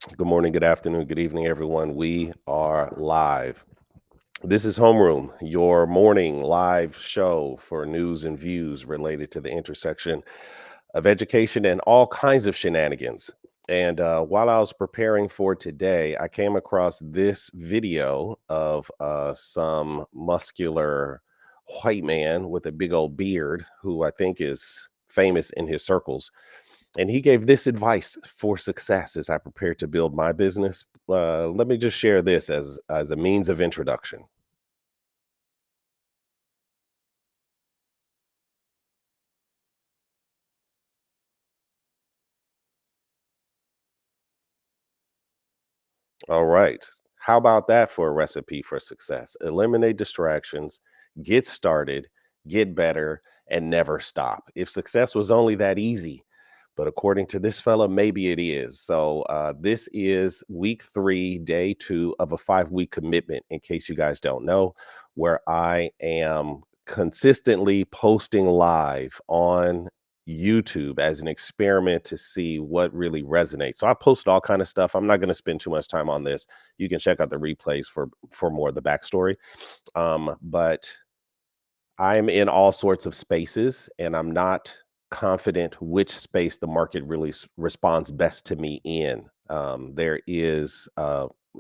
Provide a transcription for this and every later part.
Good morning, good afternoon, good evening, everyone. We are live. This is Homeroom, your morning live show for news and views related to the intersection of education and all kinds of shenanigans. And while I was preparing for today, I came across this video of some muscular white man with a big old beard who I think is famous in his circles, and he gave this advice for success as I prepare to build my business. Let me just share this as a means of introduction. All right. How about that for a recipe for success? Eliminate distractions, get started, get better, and never stop. If success was only that easy, but according to this fella, maybe it is. So, this is week 3, day 2 of a 5-week commitment, in case you guys don't know, where I am consistently posting live on YouTube as an experiment to see what really resonates. So I posted all kind of stuff. I'm not going to spend too much time on this. You can check out the replays for more of the backstory. But I'm in all sorts of spaces, and I'm not confident which space the market really responds best to me in. There is,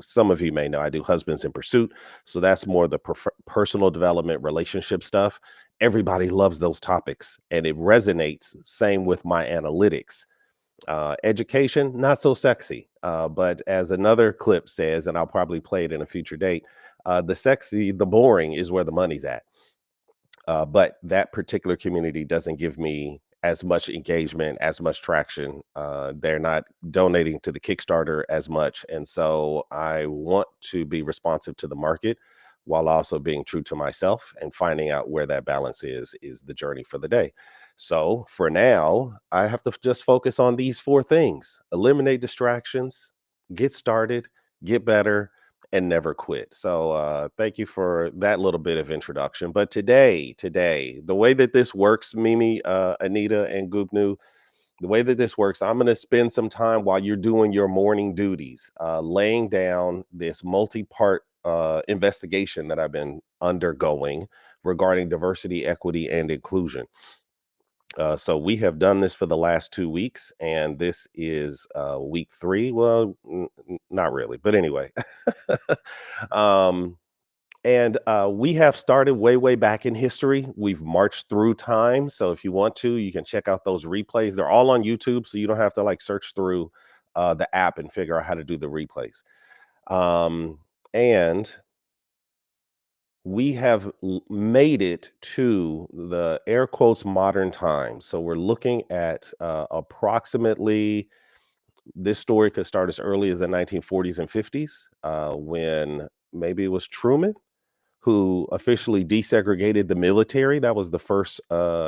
some of you may know, I do Husbands in Pursuit. So that's more the personal development, relationship stuff. Everybody loves those topics and it resonates. Same with my analytics. Education, not so sexy. But as another clip says, and I'll probably play it in a future date, the sexy, the boring is where the money's at. But that particular community doesn't give me as much engagement, as much traction. They're not donating to the Kickstarter as much. And so I want to be responsive to the market while also being true to myself, and finding out where that balance is the journey for the day. So for now, I have to just focus on these 4 things: eliminate distractions, get started, get better, and never quit. So thank you for that little bit of introduction. But today, the way that this works, Mimi, Anita, and Gupnu, the way that this works, I'm going to spend some time while you're doing your morning duties, laying down this multi-part investigation that I've been undergoing regarding diversity, equity, and inclusion. So we have done this for the last 2 weeks, and this is week 3. Well, not really, but anyway. um, and we have started way back in history. We've marched through time. So if you want to, you can check out those replays. They're all on YouTube, so you don't have to like search through the app and figure out how to do the replays. And we have made it to the air quotes modern times. So we're looking at approximately, this story could start as early as the 1940s and 50s, when maybe it was Truman who officially desegregated the military. That was the first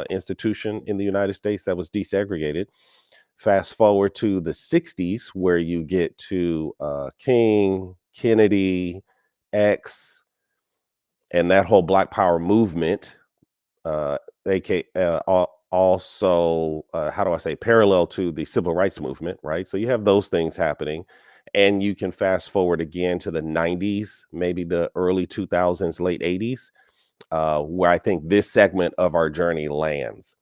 institution in the United States that was desegregated. Fast forward to the 60s, where you get to King, Kennedy, X, and that whole Black Power movement, aka also, how do I say, parallel to the civil rights movement, right? So you have those things happening, and you can fast forward again to the 90s, maybe the early 2000s, late 80s, where I think this segment of our journey lands.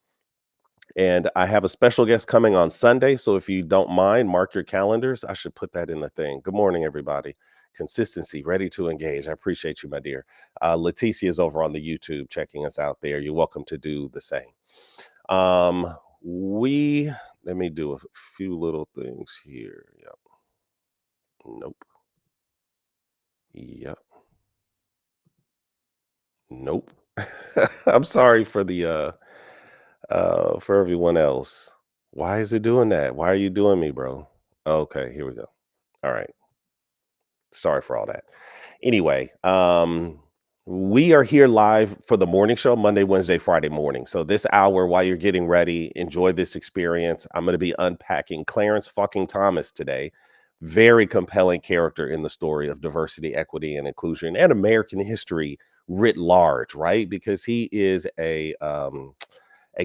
And I have a special guest coming on Sunday. So if you don't mind, mark your calendars. I should put that in the thing. Good morning, everybody. Consistency, ready to engage. I appreciate you, my dear. Leticia is over on the YouTube checking us out there. You're welcome to do the same. We Let me do a few little things here. Yep. Nope. Yep. Nope. I'm sorry for the for everyone else. Why is it doing that? Why are you doing me, bro? Okay, here we go. All right. Sorry for all that. Anyway, we are here live for the morning show, Monday, Wednesday, Friday morning. So this hour, while you're getting ready, enjoy this experience. I'm going to be unpacking Clarence fucking Thomas today. Very compelling character in the story of diversity, equity, and inclusion, and American history writ large, right? Because he is a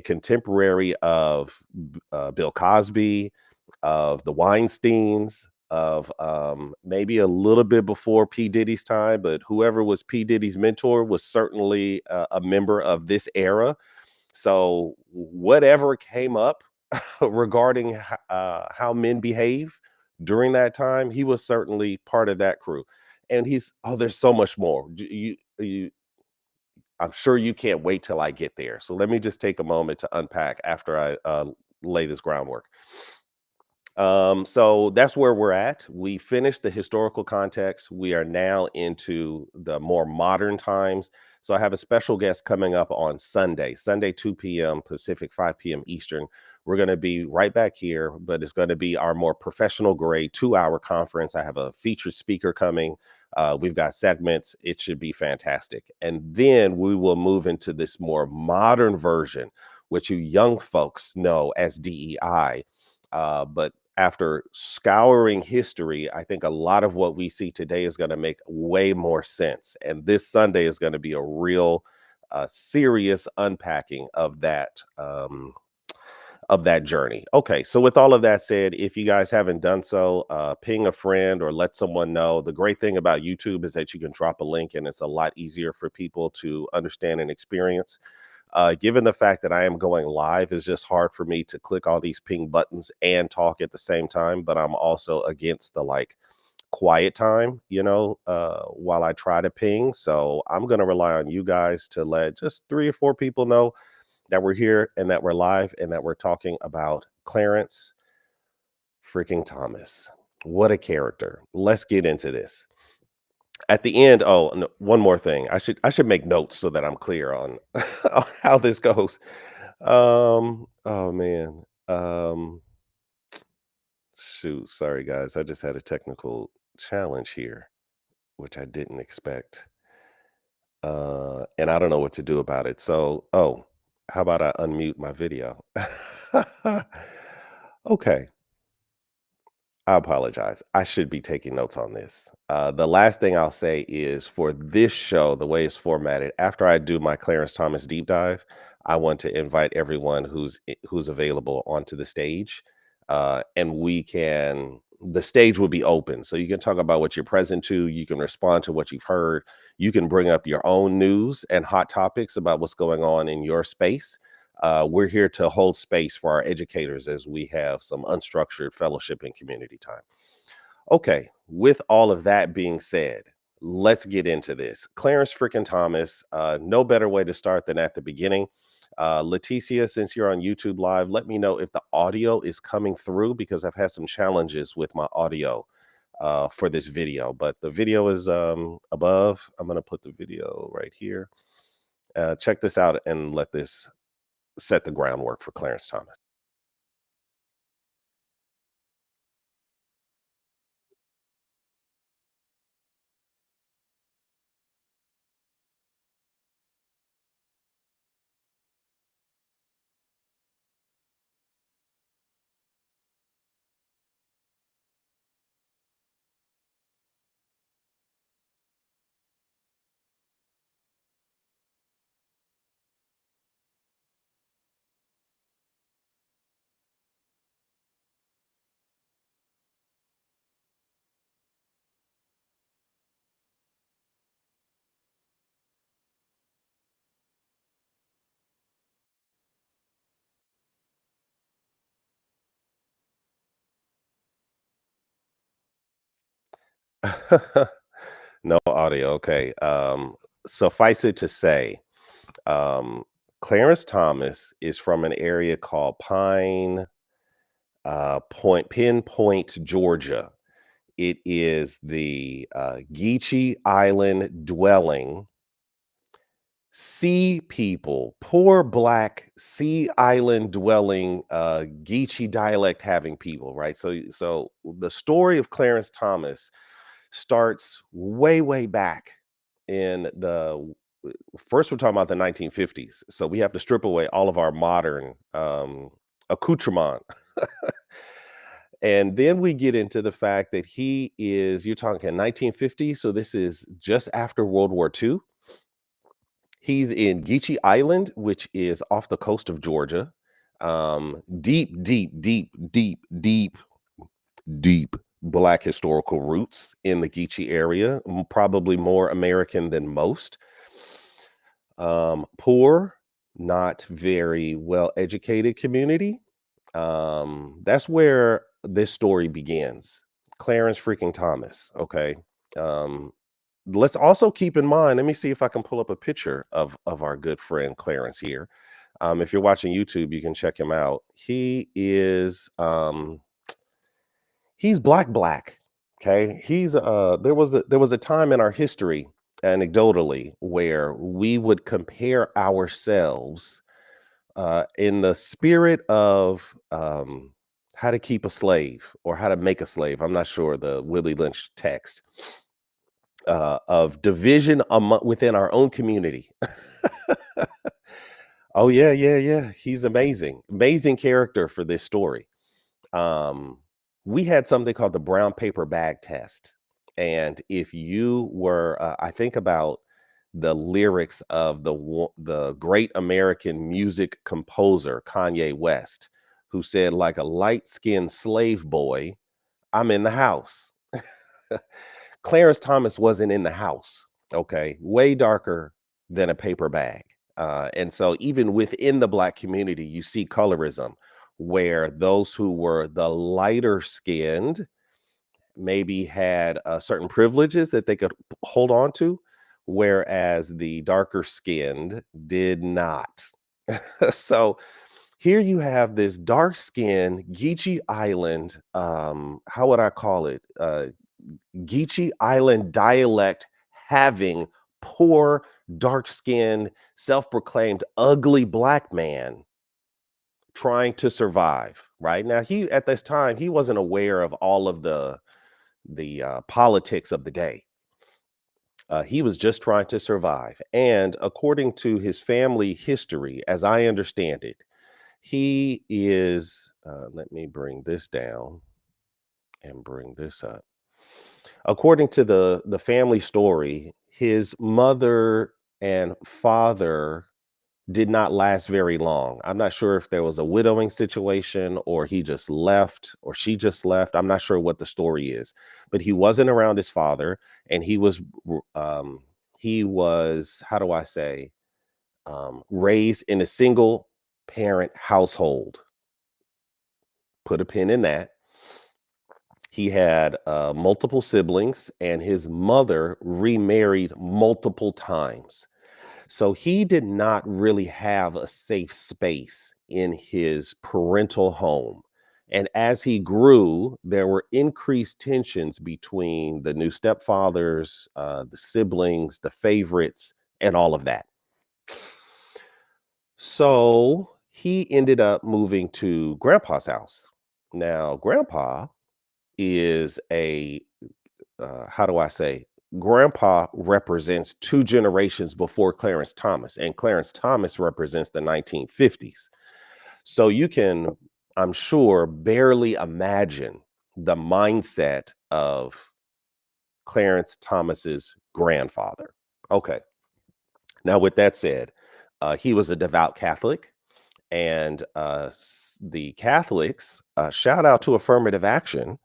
contemporary of Bill Cosby, of the Weinsteins, of maybe a little bit before P. Diddy's time, but whoever was P. Diddy's mentor was certainly a member of this era. So whatever came up regarding how men behave during that time, he was certainly part of that crew. And there's so much more. I'm sure you can't wait till I get there. So let me just take a moment to unpack after I lay this groundwork. So that's where we're at. We finished the historical context. We are now into the more modern times. So I have a special guest coming up on Sunday, 2 p.m. Pacific, 5 p.m. Eastern. We're going to be right back here, but it's going to be our more professional grade 2 hour conference. I have a featured speaker coming. We've got segments. It should be fantastic. And then we will move into this more modern version, which you young folks know as DEI. But after scouring history, I think a lot of what we see today is going to make way more sense. And this Sunday is going to be a real serious unpacking of that journey. Okay, so with all of that said, if you guys haven't done so, ping a friend or let someone know. The great thing about YouTube is that you can drop a link and it's a lot easier for people to understand and experience. Given the fact that I am going live, it's just hard for me to click all these ping buttons and talk at the same time. But I'm also against the like quiet time, while I try to ping. So I'm going to rely on you guys to let just 3 or 4 people know that we're here and that we're live and that we're talking about Clarence freaking Thomas. What a character. Let's get into this. At the end, oh, no, one more thing. I should make notes so that I'm clear on, on how this goes. Oh man. Shoot, sorry guys. I just had a technical challenge here, which I didn't expect. And I don't know what to do about it. So, how about I unmute my video? Okay. I apologize. I should be taking notes on this. The last thing I'll say is for this show, the way it's formatted, after I do my Clarence Thomas deep dive, I want to invite everyone who's available onto the stage, and the stage will be open, so you can talk about what you're present to. You can respond to what you've heard. You can bring up your own news and hot topics about what's going on in your space. We're here to hold space for our educators as we have some unstructured fellowship and community time. Okay, with all of that being said, let's get into this. Clarence freaking Thomas, no better way to start than at the beginning. Leticia, since you're on YouTube Live, let me know if the audio is coming through because I've had some challenges with my audio for this video, but the video is above. I'm going to put the video right here. Check this out and let this set the groundwork for Clarence Thomas. No audio. Okay. Suffice it to say, um, Clarence Thomas is from an area called Pinpoint, Georgia. It is the Geechee Island dwelling sea people, poor black sea island dwelling Geechee dialect having people, right? So the story of Clarence Thomas starts way back in the first we're talking about the 1950s. So we have to strip away all of our modern accoutrement. And then we get into the fact that you're talking 1950, so this is just after World War II. He's in Geechee Island, which is off the coast of Georgia. Deep Black historical roots in the Geechee area, probably more American than most. Poor, not very well educated community. That's where this story begins. Clarence freaking Thomas. Okay. Um, let's also keep in mind, let me see if I can pull up a picture of our good friend Clarence here. If you're watching YouTube, you can check him out. He's black. Okay. There was a time in our history, anecdotally, where we would compare ourselves in the spirit of how to keep a slave or how to make a slave. I'm not sure the Willie Lynch text of division within our own community. Oh yeah, yeah, yeah. He's amazing, amazing character for this story. Um, we had something called the brown paper bag test, and if you were, I think about the lyrics of the great American music composer Kanye West, who said, "Like a light-skinned slave boy, I'm in the house." Clarence Thomas wasn't in the house, okay? Way darker than a paper bag. And so even within the Black community, you see colorism where those who were the lighter skinned maybe had certain privileges that they could hold on to, whereas the darker skinned did not. So here you have this dark skinned Geechee Island, how would I call it? Geechee Island dialect having poor, dark skinned, self proclaimed ugly Black man trying to survive. Right now, he at this time he wasn't aware of all of the politics of the day. He was just trying to survive, and according to his family history, as I understand it, he is. Let me bring this down and bring this up. According to the family story, his mother and father did not last very long. I'm not sure if there was a widowing situation or he just left or she just left. I'm not sure what the story is, but he wasn't around his father, and he was, how do I say, raised in a single parent household. Put a pin in that. He had multiple siblings, and his mother remarried multiple times. So he did not really have a safe space in his parental home. And as he grew, there were increased tensions between the new stepfathers, the siblings, the favorites, and all of that. So he ended up moving to grandpa's house. Now, grandpa is how do I say, grandpa represents two generations before Clarence Thomas, and Clarence Thomas represents the 1950s. So you can, I'm sure, barely imagine the mindset of Clarence Thomas's grandfather. Okay. Now, with that said, he was a devout Catholic, and the Catholics, shout out to affirmative action,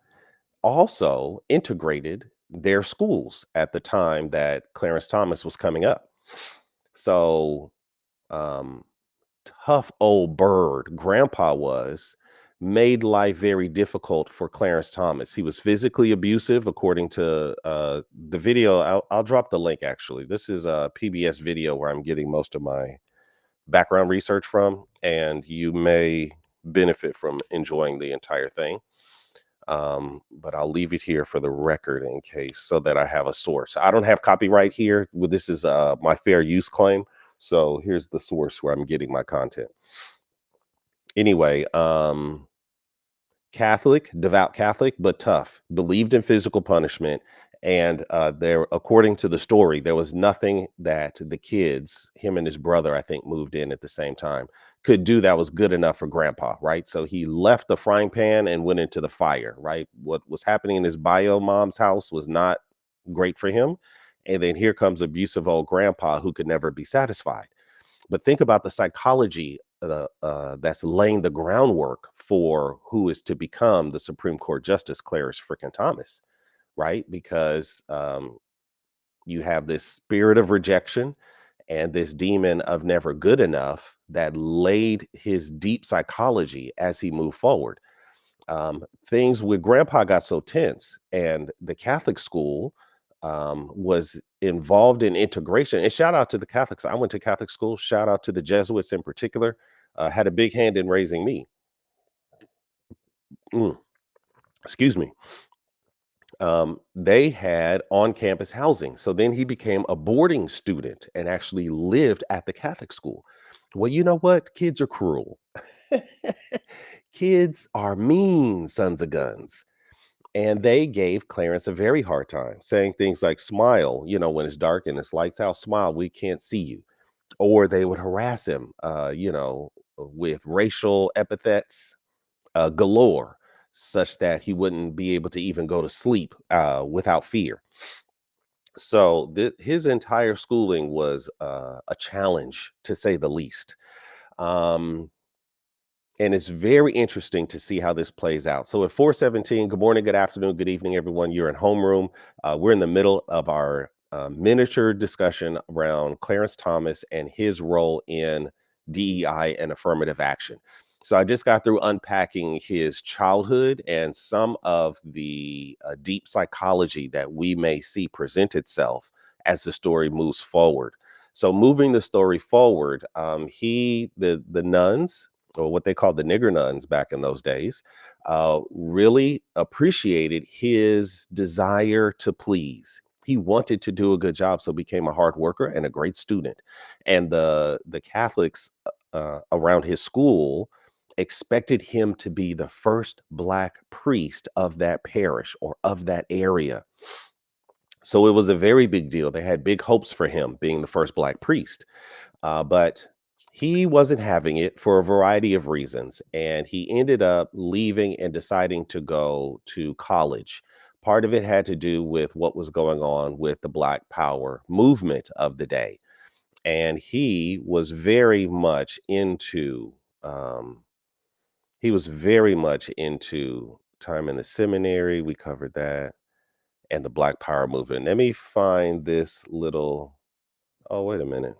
also integrated their schools at the time that Clarence Thomas was coming up. So, um, tough old bird, grandpa was, made life very difficult for Clarence Thomas. He was physically abusive, according to the video. I'll drop the link actually. This is a PBS video where I'm getting most of my background research from, and you may benefit from enjoying the entire thing. But I'll leave it here for the record in case, so that I have a source. I don't have copyright here. Well, this is my fair use claim. So here's the source where I'm getting my content. Anyway, Catholic, devout Catholic, but tough, believed in physical punishment. And there, according to the story, there was nothing that the kids, him and his brother, I think, moved in at the same time, could do that was good enough for grandpa, right? So he left the frying pan and went into the fire, right? What was happening in his bio mom's house was not great for him. And then here comes abusive old grandpa who could never be satisfied. But think about the psychology that's laying the groundwork for who is to become the Supreme Court Justice, Clarence freaking Thomas, right? Because you have this spirit of rejection and this demon of never good enough that laid his deep psychology as he moved forward. Things with grandpa got so tense, and the Catholic school was involved in integration. And shout out to the Catholics. I went to Catholic school. Shout out to the Jesuits in particular. Had a big hand in raising me. Mm, excuse me. They had on campus housing. So then he became a boarding student and actually lived at the Catholic school. Well, you know what? Kids are cruel. Kids are mean sons of guns. And they gave Clarence a very hard time, saying things like, smile, when it's dark and it's lights out, smile, we can't see you. Or they would harass him, with racial epithets galore, such that he wouldn't be able to even go to sleep without fear. So his entire schooling was a challenge, to say the least. Um, and it's very interesting to see how this plays out. So at 4:17, good morning, good afternoon, good evening, everyone. You're in Homeroom. We're in the middle of our miniature discussion around Clarence Thomas and his role in DEI and affirmative action. So I just got through unpacking his childhood and some of the deep psychology that we may see present itself as the story moves forward. So moving the story forward, the nuns, or what they called the nigger nuns back in those days, really appreciated his desire to please. He wanted to do a good job, so became a hard worker and a great student. And the Catholics around his school expected him to be the first Black priest of that parish or of that area. So it was a very big deal. They had big hopes for him being the first Black priest. But he wasn't having it for a variety of reasons. And he ended up leaving and deciding to go to college. Part of it had to do with what was going on with the Black Power movement of the day. And um, he was very much into time in the seminary. We covered that, and the Black Power movement. Let me find this little. Oh, wait a minute.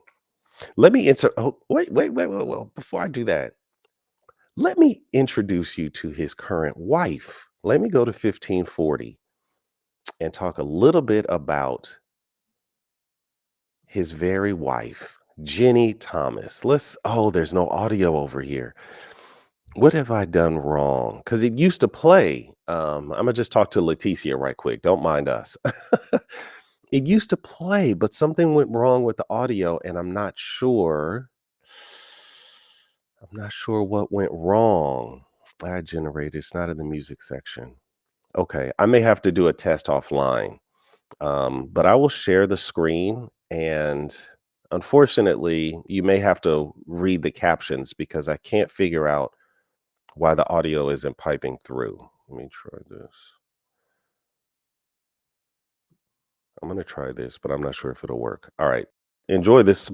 Let me insert. Oh, wait. Before I do that, let me introduce you to his current wife. Let me go to 1540 and talk a little bit about his very wife, Jenny Thomas. There's no audio over here. What have I done wrong? Because it used to play. I'm going to just talk to Leticia right quick. Don't mind us. It used to play, but something went wrong with the audio, and I'm not sure what went wrong. Ad generator, it's not in the music section. Okay, I may have to do a test offline. But I will share the screen, and unfortunately, you may have to read the captions because I can't figure out why the audio isn't piping through. Let me try this. I'm gonna try this, but I'm not sure if it'll work. All right. Enjoy this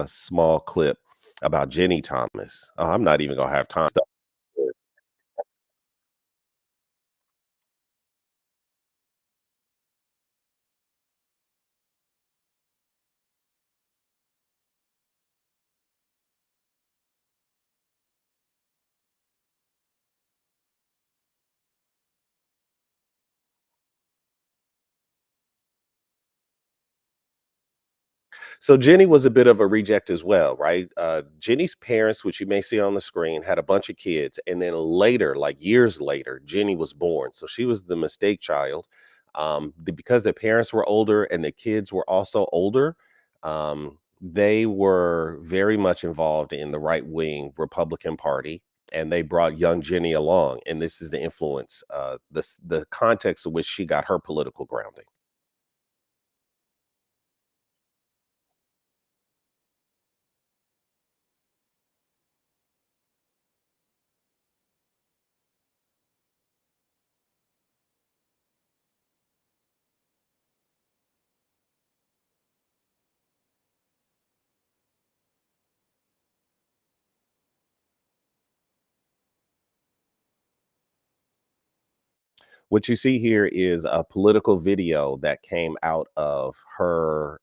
small clip about Jenny Thomas. Oh, I'm not even gonna have time. So Jenny was a bit of a reject as well, right? Jenny's parents, which you may see on the screen, had a bunch of kids, and then later, like years later, Jenny was born. So she was the mistake child. Because the parents were older and the kids were also older, they were very much involved in the right wing Republican Party, and they brought young Jenny along. And this is the influence, the context in which she got her political grounding. What you see here is a political video that came out of her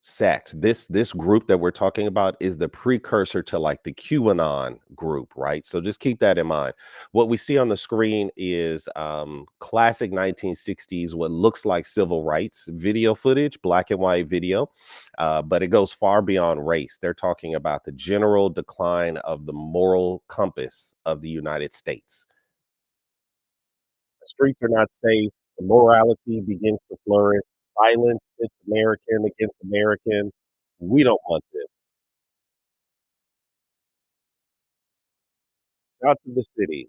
sect. This group that we're talking about is the precursor to like the QAnon group, right? So just keep that in mind. What we see on the screen is classic 1960s, what looks like civil rights video footage, black and white video, but it goes far beyond race. They're talking about the general decline of the moral compass of the United States. The streets are not safe. The morality begins to flourish. Violence hits American against American. We don't want this. Shots of the city,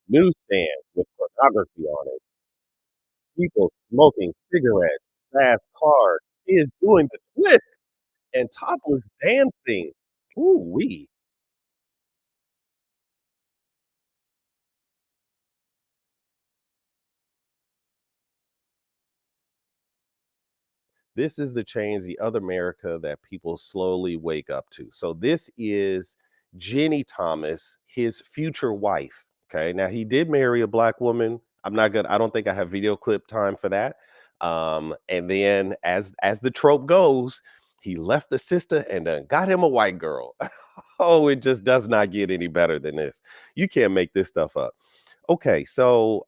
newsstands with pornography on it, people smoking cigarettes, fast cars, kids doing the twist and topless dancing. Ooh wee. This is the change, the other America that people slowly wake up to. So this is Jenny Thomas, his future wife. Okay. Now he did marry a black woman. I don't think I have video clip time for that. And then as the trope goes, he left the sister and got him a white girl. Oh, it just does not get any better than this. You can't make this stuff up. Okay, so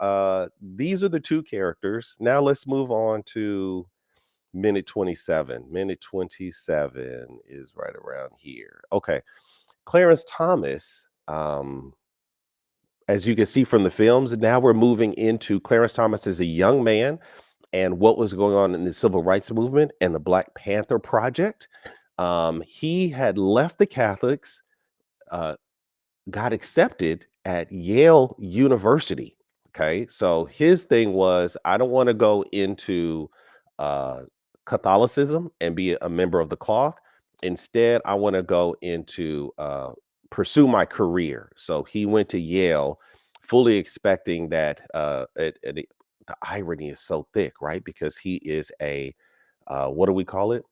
these are the two characters. Now let's move on to minute 27. Minute 27 is right around here. Okay. Clarence Thomas, as you can see from the films, now we're moving into Clarence Thomas as a young man and what was going on in the civil rights movement and the Black Panther Project. He had left the Catholics, uh, got accepted at Yale University. Okay. So his thing was, I don't want to go into uh, Catholicism and be a member of the cloth. Instead, I want to go into pursue my career. So he went to Yale, fully expecting that. The irony is so thick, right? Because he is a what do we call it?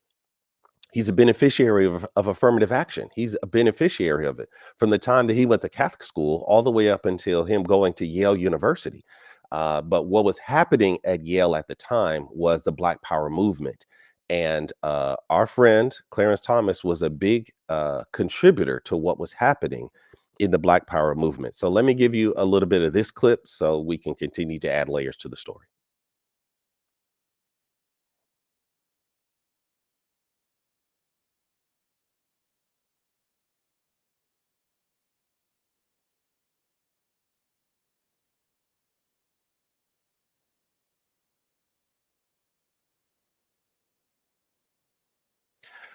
He's a beneficiary of affirmative action. He's a beneficiary of it from the time that he went to Catholic school all the way up until him going to Yale University. But what was happening at Yale at the time was the Black Power movement. And our friend Clarence Thomas was a big contributor to what was happening in the Black Power movement. So let me give you a little bit of this clip so we can continue to add layers to the story.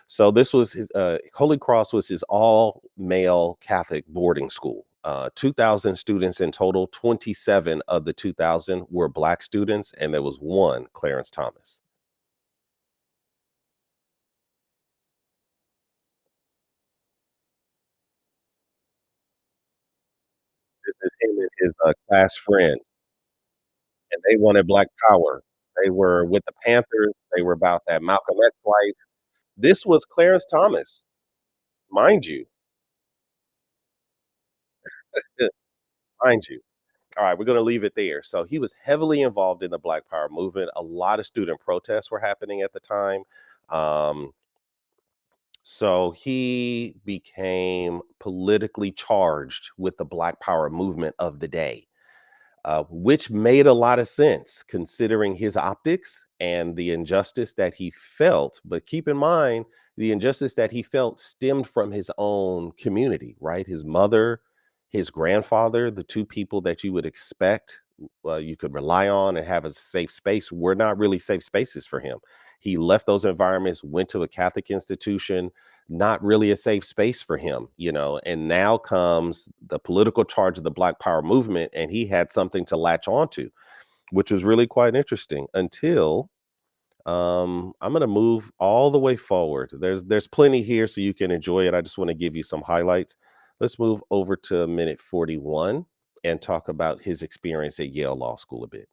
So this was his Holy Cross was his all male Catholic boarding school. 2,000 students in total. 27 of the 2,000 were black students, and there was one Clarence Thomas. This is him and his class friend, and they wanted black power. They were with the Panthers. They were about that Malcolm X life. This was Clarence Thomas, mind you, mind you. All right, we're going to leave it there. So he was heavily involved in the Black Power movement. A lot of student protests were happening at the time. Um, so he became politically charged with the Black Power movement of the day, which made a lot of sense considering his optics and the injustice that he felt. But keep in mind, the injustice that he felt stemmed from his own community, right? His mother, his grandfather, the two people that you would expect you could rely on and have a safe space, were not really safe spaces for him. He left those environments, went to a Catholic institution, not really a safe space for him, you know. And now comes the political charge of the Black Power movement, and he had something to latch onto, which was really quite interesting until I'm going to move all the way forward. There's plenty here so you can enjoy it. I just want to give you some highlights. Let's move over to minute 41 and talk about his experience at Yale Law School a bit.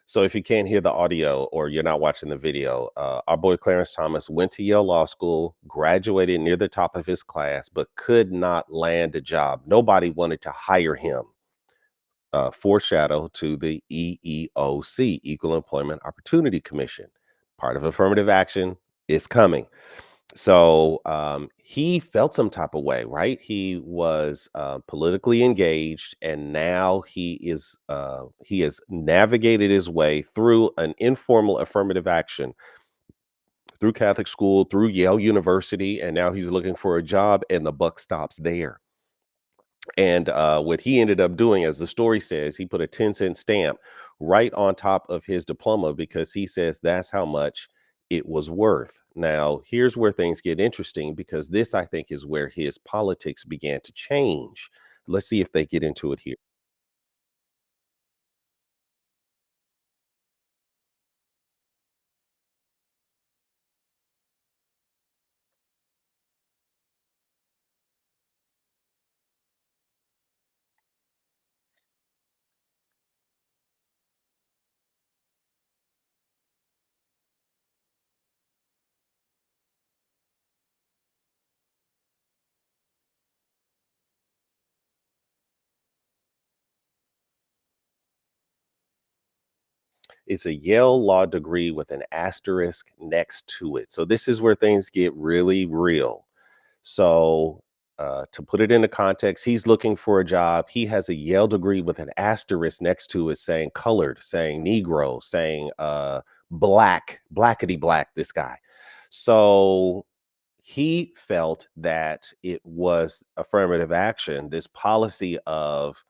So if you can't hear the audio or you're not watching the video, our boy Clarence Thomas went to Yale Law School, graduated near the top of his class, but could not land a job. Nobody wanted to hire him. Foreshadow to the EEOC, Equal Employment Opportunity Commission. Part of affirmative action is coming. So he felt some type of way, right? He was politically engaged, and now he has navigated his way through an informal affirmative action through Catholic school, through Yale University, and now he's looking for a job, and the buck stops there. And what he ended up doing, as the story says, he put a 10-cent stamp right on top of his diploma because he says that's how much it was worth. Now, here's where things get interesting because this, I think, is where his politics began to change. Let's see if they get into it here. It's a Yale law degree with an asterisk next to it. So this is where things get really real. So, to put it into context, he's looking for a job. He has a Yale degree with an asterisk next to it saying colored, saying Negro, saying black, blackety black, this guy. So he felt that it was affirmative action, this policy of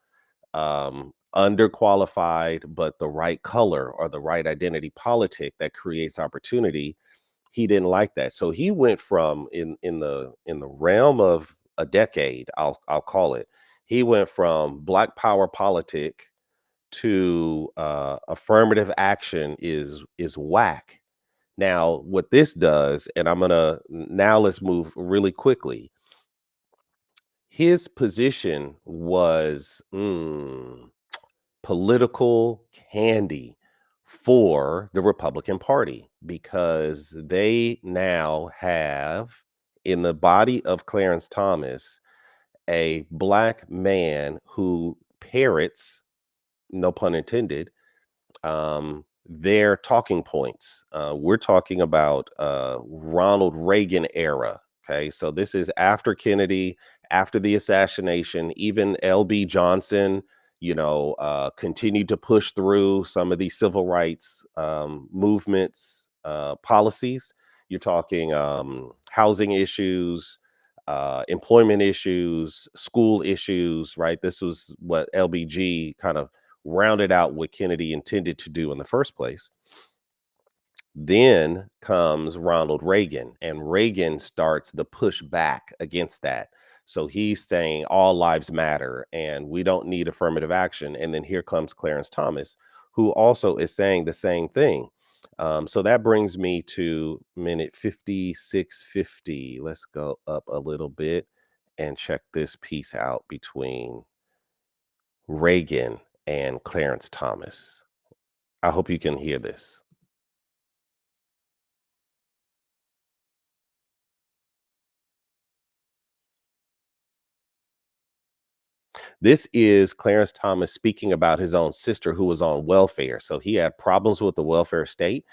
underqualified, but the right color or the right identity politic that creates opportunity. He didn't like that. So he went from in the realm of a decade, I'll call it. He went from black power politic to affirmative action is whack. Now, what this does, and I'm gonna now let's move really quickly. His position was political candy for the Republican Party because they now have in the body of Clarence Thomas a black man who parrots, no pun intended, their talking points. We're talking about Ronald Reagan era. Okay, so this is after Kennedy, after the assassination. Even L.B. Johnson, continued to push through some of these civil rights movements, policies. You're talking housing issues, employment issues, school issues, right? This was what LBG kind of rounded out what Kennedy intended to do in the first place. Then comes Ronald Reagan, and Reagan starts the push back against that. So he's saying all lives matter and we don't need affirmative action. And then here comes Clarence Thomas, who also is saying the same thing. So that brings me to minute 56:50. Let's go up a little bit and check this piece out between Reagan and Clarence Thomas. I hope you can hear this. This is Clarence Thomas speaking about his own sister who was on welfare. So he had problems with the welfare state.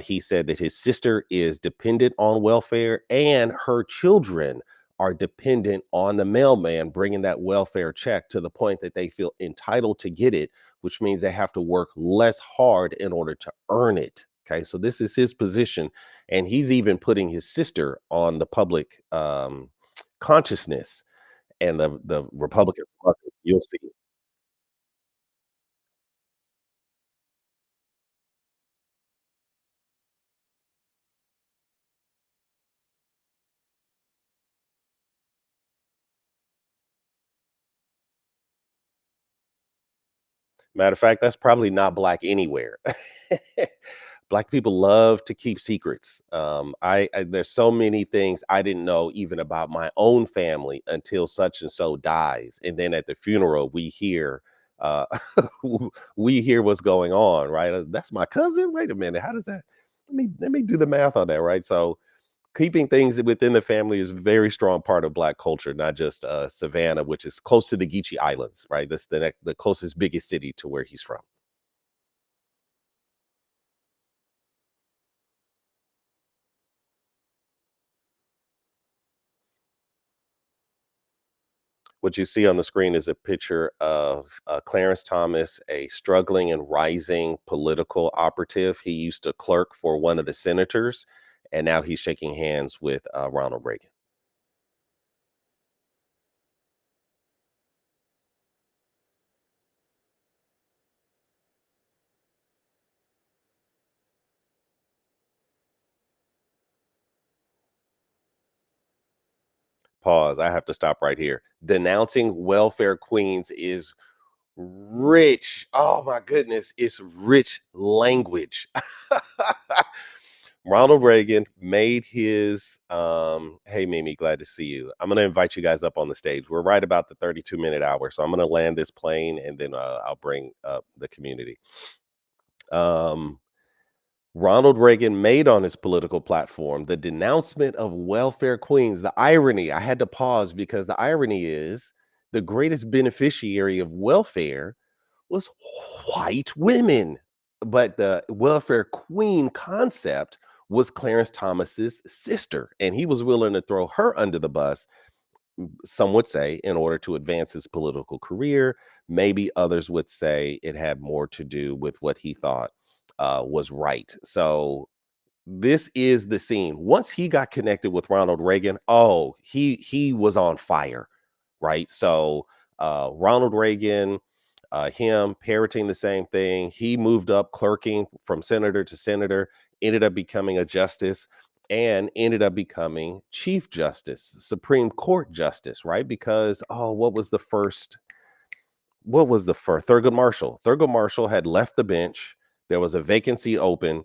He said that his sister is dependent on welfare and her children are dependent on the mailman bringing that welfare check to the point that they feel entitled to get it, which means they have to work less hard in order to earn it. Okay, so this is his position. And he's even putting his sister on the public consciousness and the Republicans love it. You'll see. Matter of fact, that's probably not black anywhere. Black people love to keep secrets. I there's so many things I didn't know even about my own family until such and so dies, and then at the funeral we hear uh, we hear what's going on, right? That's my cousin. Wait a minute, how does that? Let me do the math on that, right? So keeping things within the family is a very strong part of Black culture, not just Savannah, which is close to the Geechee Islands, right? That's the closest biggest city to where he's from. What you see on the screen is a picture of Clarence Thomas, a struggling and rising political operative. He used to clerk for one of the senators, and now he's shaking hands with Ronald Reagan. Pause. I have to stop right here. Denouncing welfare queens is rich. Oh my goodness, it's rich language. Ronald Reagan made his hey Mimi, glad to see you. I'm gonna invite you guys up on the stage. We're right about the 32-minute hour. So I'm gonna land this plane and then I'll bring up the community. Um Ronald Reagan made on his political platform the denouncement of welfare queens. The irony, I had to pause because the irony is the greatest beneficiary of welfare was white women. But the welfare queen concept was Clarence Thomas's sister, and he was willing to throw her under the bus, some would say, in order to advance his political career. Maybe others would say it had more to do with what he thought was right. So this is the scene. Once he got connected with Ronald Reagan, oh, he was on fire, right? So Ronald Reagan, him parroting the same thing. He moved up clerking from senator to senator, ended up becoming a justice, and ended up becoming Chief Justice, Supreme Court Justice, right? Because oh, what was the first? What was the first? Thurgood Marshall. Thurgood Marshall had left the bench. There was a vacancy open.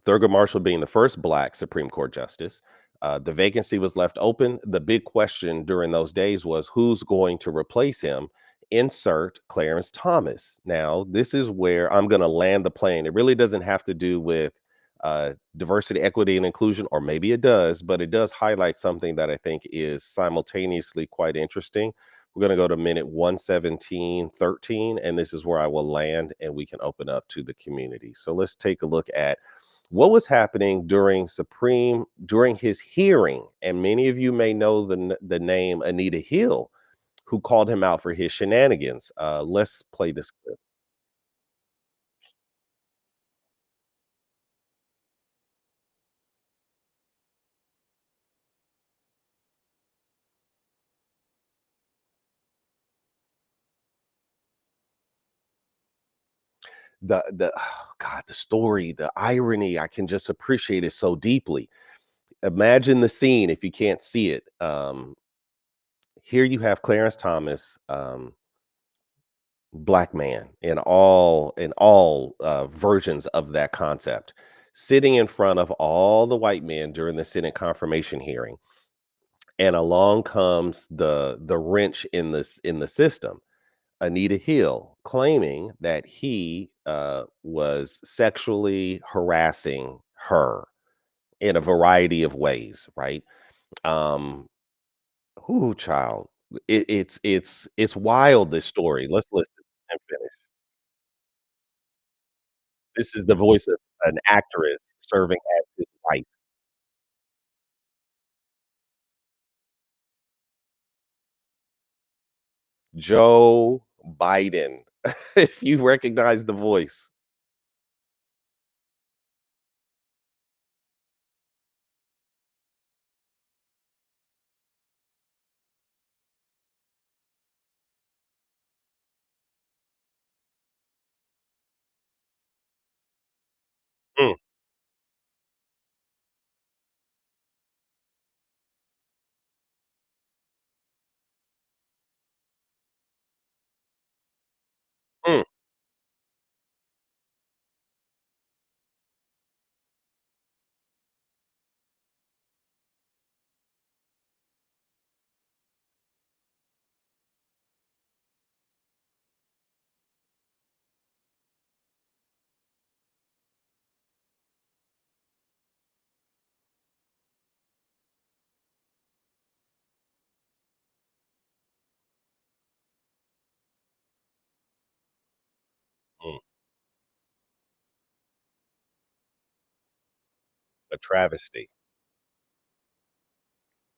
Thurgood Marshall being the first Black Supreme Court justice. The vacancy was left open. The big question during those days was who's going to replace him? Insert Clarence Thomas. Now, this is where I'm going to land the plane. It really doesn't have to do with diversity, equity, and inclusion, or maybe it does, but it does highlight something that I think is simultaneously quite interesting. We're going to go to minute 117:13, and this is where I will land and we can open up to the community. So let's take a look at what was happening during his hearing. And many of you may know the name Anita Hill, who called him out for his shenanigans. Let's play this clip. The oh God, the story, the irony, I can just appreciate it so deeply. Imagine the scene if you can't see it. Here you have Clarence Thomas, Black man in all versions of that concept, sitting in front of all the white men during the Senate confirmation hearing, and along comes the wrench in the system. Anita Hill claiming that he was sexually harassing her in a variety of ways, right? Um, who child, it's wild. This story. Let's listen and finish. This is the voice of an actress serving as his wife. Joe Biden. If you recognize the voice. Mm, mm. A travesty.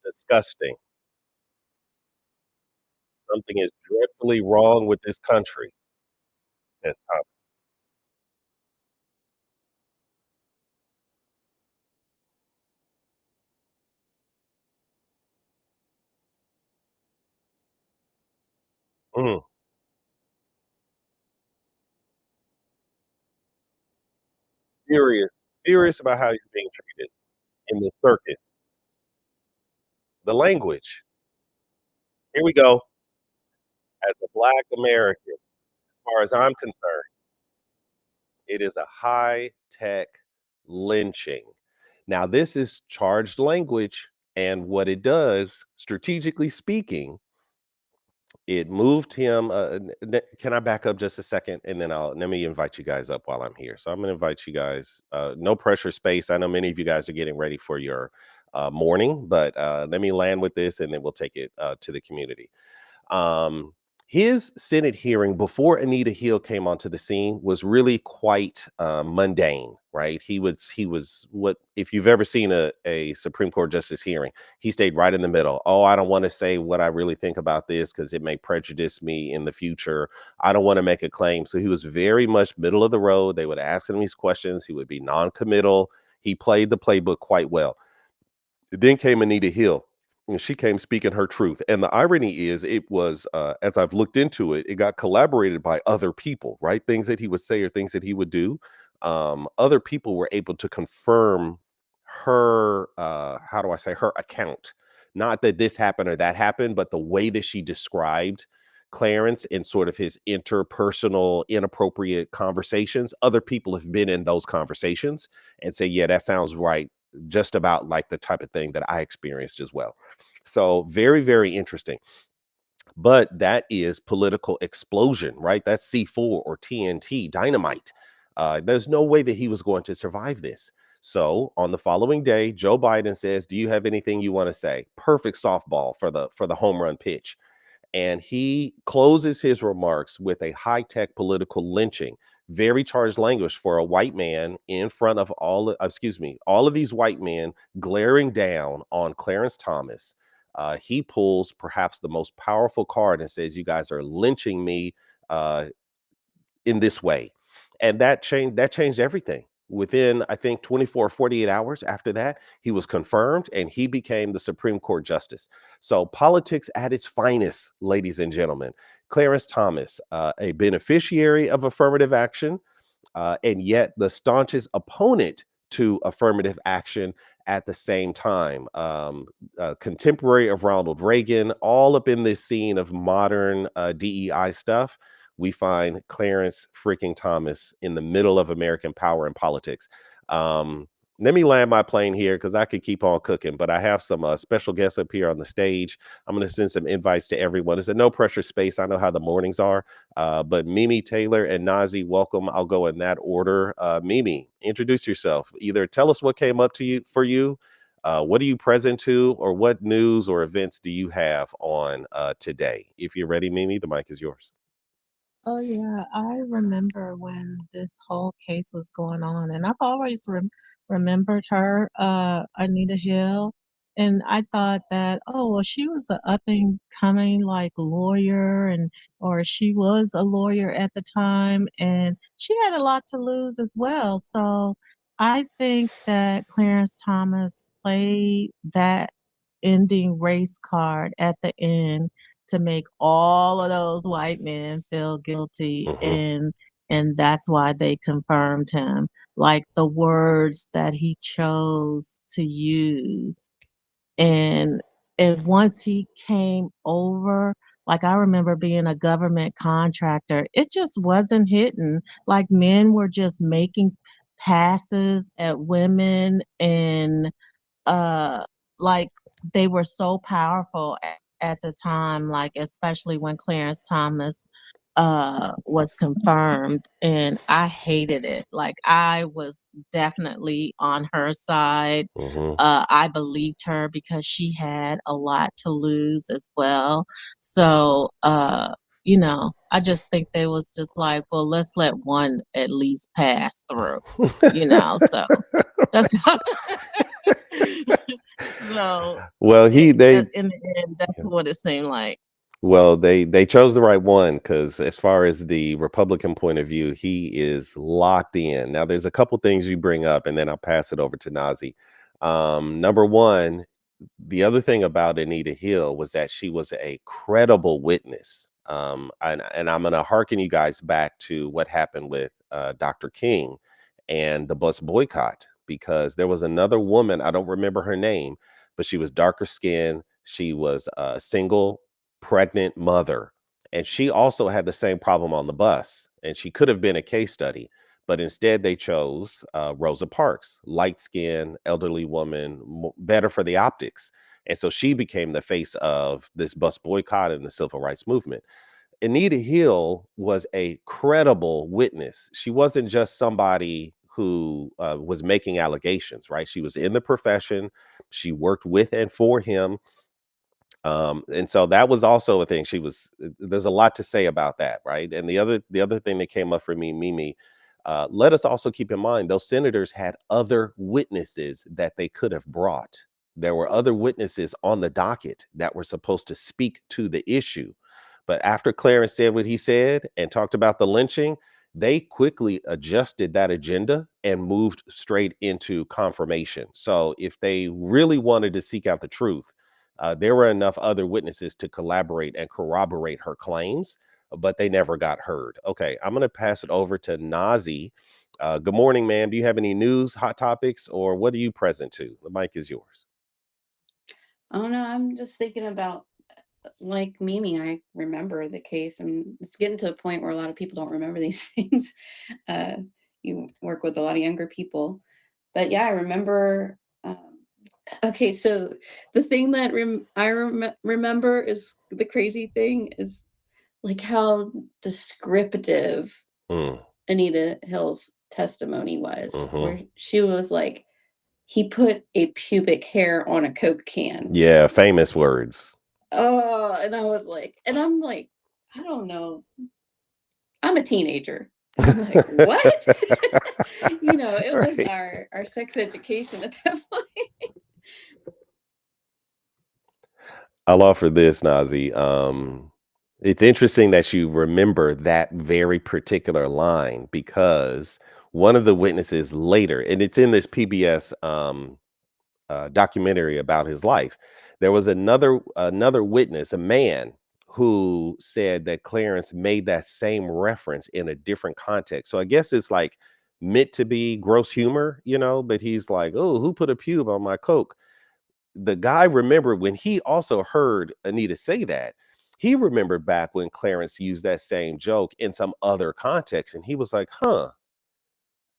Disgusting. Something is dreadfully wrong with this country. Says Thomas. Mm, furious, furious about how he's being treated in the circus. The language. Here we go. As a Black American, as far as I'm concerned, it is a high tech lynching. Now, this is charged language, and what it does, strategically speaking, it moved him. Can I back up just a second, and then I'll let me invite you guys up while I'm here. So I'm going to invite you guys. No pressure space. I know many of you guys are getting ready for your morning, but let me land with this, and then we'll take it to the community. Um, his Senate hearing before Anita Hill came onto the scene was really quite mundane, right? He was what if you've ever seen a Supreme Court justice hearing, he stayed right in the middle. Oh, I don't want to say what I really think about this because it may prejudice me in the future. I don't want to make a claim. So he was very much middle of the road. They would ask him these questions. He would be non-committal. He played the playbook quite well. Then came Anita Hill, and she came speaking her truth. And the irony is, it was as I've looked into it, it got collaborated by other people, right? Things that he would say or things that he would do. Other people were able to confirm her, how do I say, her account. Not that this happened or that happened, but the way that she described Clarence in sort of his interpersonal, inappropriate conversations. Other people have been in those conversations and say, yeah, that sounds right, just about like the type of thing that I experienced as well. So very, very interesting. But that is political explosion, right? That's C4 or TNT, dynamite. There's no way that he was going to survive this. So on the following day, Joe Biden says, "Do you have anything you want to say?" Perfect softball for the home run pitch, and he closes his remarks with a high-tech political lynching. Very charged language for a white man in front of all of these white men glaring down on Clarence Thomas. He pulls perhaps the most powerful card and says, "You guys are lynching me uh, in this way." And that changed everything. Within, I think, 24 or 48 hours after that, he was confirmed and he became the Supreme Court justice. So politics at its finest, ladies and gentlemen. Clarence Thomas, a beneficiary of affirmative action, and yet the staunchest opponent to affirmative action at the same time. Contemporary of Ronald Reagan, all up in this scene of modern DEI stuff. We find Clarence freaking Thomas in the middle of American power and politics. Um, Let me land my plane here because I could keep on cooking, but I have some special guests up here on the stage. I'm going to send some invites to everyone. It's a no pressure space. I know how the mornings are. But Mimi, Taylor, and Nazi, welcome. I'll go in that order. Mimi, introduce yourself. Either tell us what came up to you for you, what are you present to, or what news or events do you have on today? If you're ready, Mimi, the mic is yours. Oh yeah, I remember when this whole case was going on, and I've always remembered her, Anita Hill, and I thought that, oh well, she was a up and coming like lawyer, and or she was a lawyer at the time, and she had a lot to lose as well. So I think that Clarence Thomas played that ending race card at the end to make all of those white men feel guilty, Hmm. and that's why they confirmed him. Like the words that he chose to use, and once he came over, like I remember being a government contractor, it just wasn't hitting. Like men were just making passes at women, and uh like they were so powerful at the time, like especially when Clarence Thomas was confirmed, and I hated it. Like I was definitely on her side. Hmm. I believed her because she had a lot to lose as well. So I just think they was just like, well, let's let one at least pass through, so that's so Well, he they in the end, that's what it seemed like. well, they chose the right one because as far as the Republican point of view, he is locked in. Now, there's a couple things you bring up, and then I'll pass it over to Nazi. Number one, the other thing about Anita Hill was that she was a credible witness. And I'm going to hearken you guys back to what happened with Dr. King and the bus boycott, because there was another woman, I don't remember her name, but she was darker skinned. She was a single, pregnant mother. And she also had the same problem on the bus. And she could have been a case study, but instead they chose Rosa Parks, light skinned, elderly woman, better for the optics. And so she became the face of this bus boycott and the civil rights movement. Anita Hill was a credible witness. She wasn't just somebody who was making allegations, right? She was in the profession. She worked with and for him. And so that was also a thing. There's a lot to say about that, right? And the other thing that came up for me, Mimi, let us also keep in mind those senators had other witnesses that they could have brought. There were other witnesses on the docket that were supposed to speak to the issue. But after Clarence said what he said and talked about the lynching, they quickly adjusted that agenda and moved straight into confirmation. So if they really wanted to seek out the truth, there were enough other witnesses to collaborate and corroborate her claims, but they never got heard. Okay, I'm going to pass it over to Nazi. Good morning, ma'am. Do you have any news, hot topics, or what are you present to? The mic is yours. Oh no, I'm just thinking about like Mimi. I remember the case, and it's getting to a point where a lot of people don't remember these things. Uh, you work with a lot of younger people, but yeah, I remember. Okay, so the thing that remember is the crazy thing is like how descriptive Mm, Anita Hill's testimony was, hmm. where she was like, he put a pubic hair on a Coke can. Yeah, famous words. Oh, and I was like, and I'm like, I don't know. I'm a teenager. I'm like, what? It was Right. our sex education at that point. I'll offer this, Nazi. It's interesting that you remember that very particular line because one of the witnesses later, and it's in this PBS documentary about his life. There was another witness, a man who said that Clarence made that same reference in a different context. So I guess it's like meant to be gross humor, but he's like, "Oh, who put a pube on my Coke?" The guy remembered when he also heard Anita say that. He remembered back when Clarence used that same joke in some other context, and he was like, "Huh,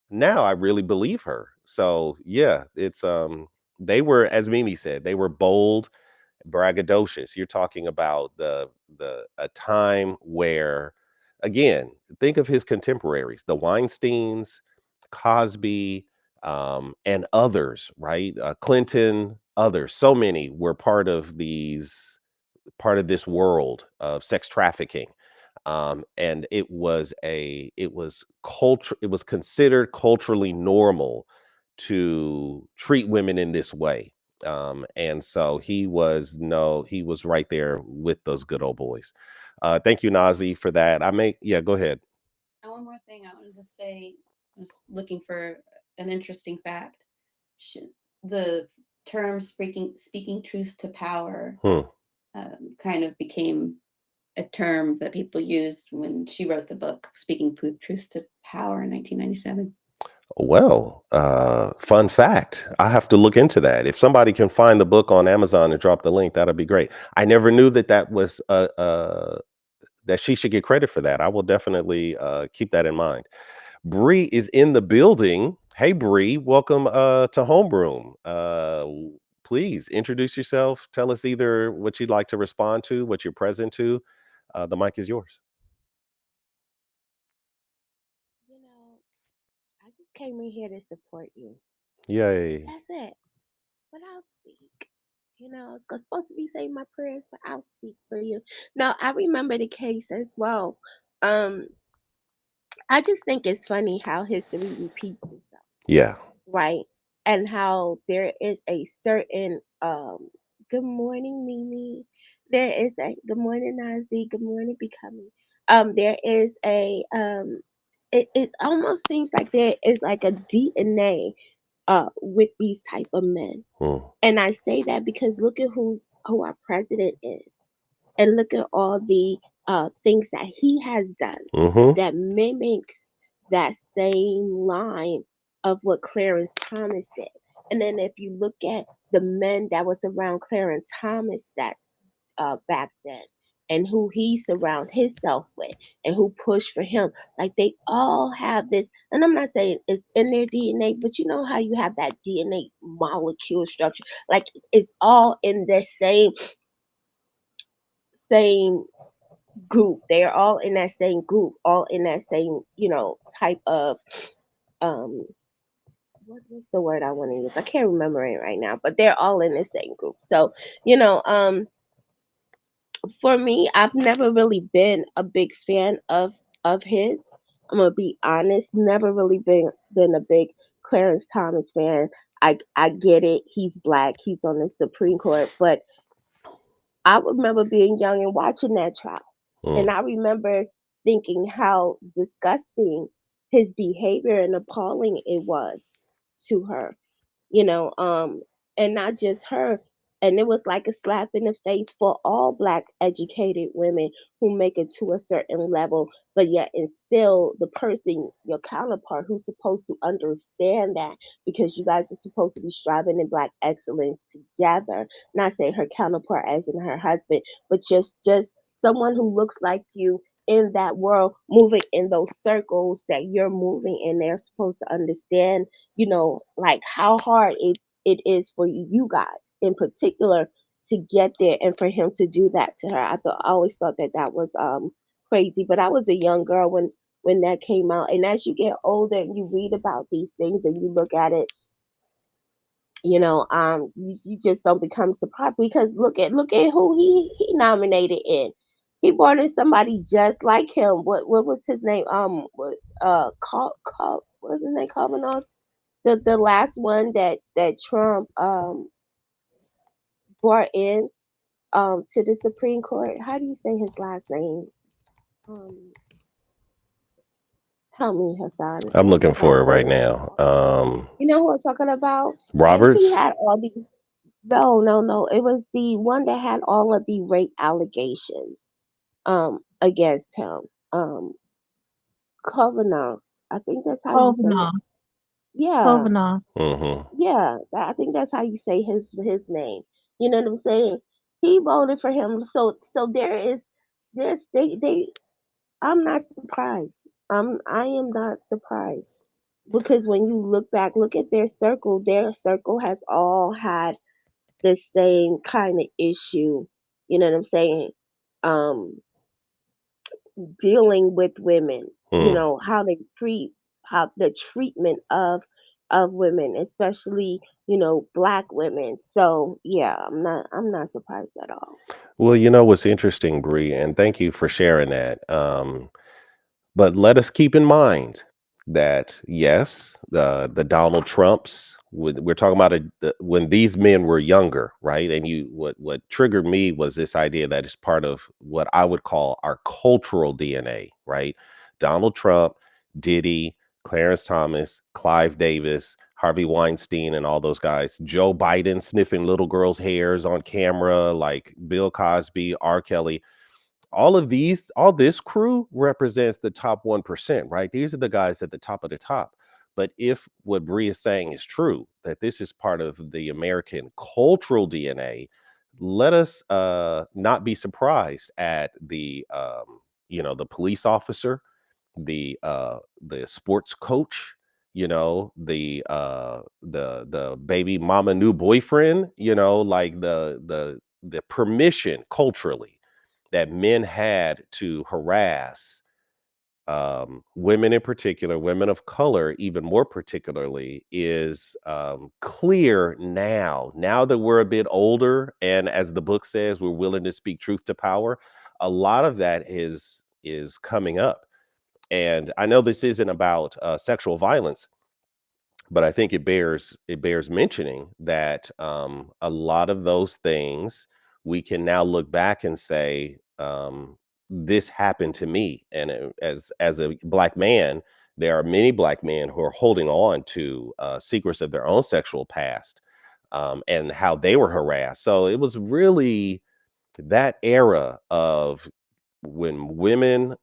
now I really believe her." So yeah, it's they were, as Mimi said, they were bold, braggadocious. You're talking about the a time where, again, think of his contemporaries, the Weinsteins, Cosby, and others, right? Clinton, others, so many were part of this world of sex trafficking. And it was considered culturally normal to treat women in this way. And so he was right there with those good old boys. Thank you, Nazi, for that. Yeah, go ahead. And one more thing I wanted to say, I was looking for an interesting fact. The term speaking truth to power Hmm. kind of became a term that people used when she wrote the book Speaking Truth to Power in 1997. Well, fun fact. I have to look into that. If somebody can find the book on Amazon and drop the link, that'd be great. I never knew that was that she should get credit for that. I will definitely keep that in mind. Bree is in the building. Hey, Bree, welcome to Homeroom. Please introduce yourself. Tell us either what you'd like to respond to, what you're present to. The mic is yours. You know, I just came in here to support you. Yay. That's it. But I'll speak. I was supposed to be saying my prayers, but I'll speak for you. No, I remember the case as well. Um, I just think it's funny how history repeats itself, Yeah. right? And how there is a certain good morning, Mimi. There is a good morning, Nazi. Good morning, Becoming. There is a it almost seems like there is like a DNA with these type of men. Mm. And I say that because look at who our president is, and look at all the things that he has done Mm-hmm. that mimics that same line of what Clarence Thomas did. And then if you look at the men that was around Clarence Thomas that back then, and who he surrounded himself with, and who pushed for him, like they all have this. And I'm not saying it's in their DNA, but you know how you have that DNA molecule structure, like it's all in the same group. They're all in that same group, all in that same, type of um what was the word I want to use? I can't remember it right now, but they're all in the same group. So, you know, um for me, I've never really been a big fan of his. I'm gonna be honest, never really been a big Clarence Thomas fan. I get it, he's black, he's on the Supreme Court, but I remember being young and watching that trial. Mm. And I remember thinking how disgusting his behavior and appalling it was to her, you know, um, and not just her. And it was like a slap in the face for all black educated women who make it to a certain level, but yet and still the person, your counterpart, who's supposed to understand that, because you guys are supposed to be striving in black excellence together. Not saying her counterpart as in her husband, but just someone who looks like you in that world, moving in those circles that you're moving in. They're supposed to understand, like how hard it is for you guys in particular to get there, and for him to do that to her. I always thought that was crazy, but I was a young girl when that came out. And as you get older and you read about these things and you look at it, you just don't become surprised, because look at who he nominated in. He brought in somebody just like him. What was his name? What was his name? Kavanaugh, the last one that Trump brought in to the Supreme Court. How do you say his last name? Um, Help me, Hassan. I'm What's looking his for last it right name? now. You know who I'm talking about? And he Roberts. had all these. No, no, no. It was the one that had all of the rape allegations against him. Kavanaugh. I think that's how you say it. Kavanaugh. Yeah, Kavanaugh. Mm-hmm. yeah. I think that's how you say his name. You know what I'm saying? He voted for him. So there's I'm not surprised. I am not surprised, because when you look back, look at their circle. Their circle has all had the same kind of issue. You know what I'm saying? Um, Dealing with women. Mm. How they treat, how the treatment of women, especially black women. So yeah, I'm not surprised at all. Well, you know what's interesting, Bree, and thank you for sharing that. But let us keep in mind that yes, the Donald Trumps. We're talking about when these men were younger, right? And what triggered me was this idea that it's part of what I would call our cultural DNA, right? Donald Trump, Diddy, Clarence Thomas, Clive Davis, Harvey Weinstein, and all those guys. Joe Biden sniffing little girls' hairs on camera, like Bill Cosby, R. Kelly. All this crew represents the top 1%, right? These are the guys at the top of the top. But if what Bree is saying is true, that this is part of the American cultural DNA, let us not be surprised at the police officer, the sports coach, the baby mama new boyfriend, like the permission culturally that men had to harass women in particular, women of color, even more particularly, is clear now. Now that we're a bit older, and as the book says, we're willing to speak truth to power. A lot of that is coming up, and I know this isn't about sexual violence, but I think it bears mentioning that a lot of those things we can now look back and say, this happened to me. And as a black man, there are many black men who are holding on to secrets of their own sexual past, and how they were harassed. So it was really that era of when women,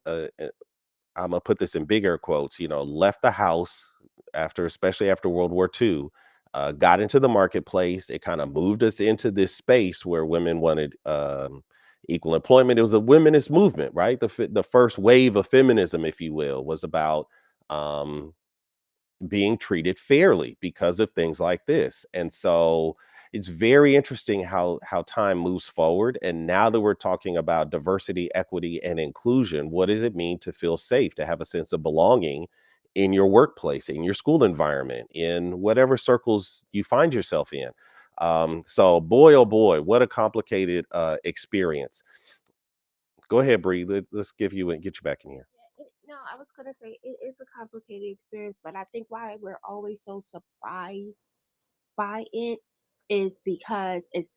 I'm gonna put this in big air quotes, left the house after, especially after World War II, got into the marketplace. It kind of moved us into this space where women wanted equal employment. It was a womenist movement, right? The first wave of feminism, if you will, was about um, being treated fairly because of things like this. And so it's very interesting how time moves forward. And now that we're talking about diversity, equity, and inclusion, what does it mean to feel safe, to have a sense of belonging in your workplace, in your school environment, in whatever circles you find yourself in? So boy, oh boy, what a complicated experience. Go ahead, Bree. Let's give you and get you back in here. No, I was gonna say it is a complicated experience, but I think why we're always so surprised by it is because it's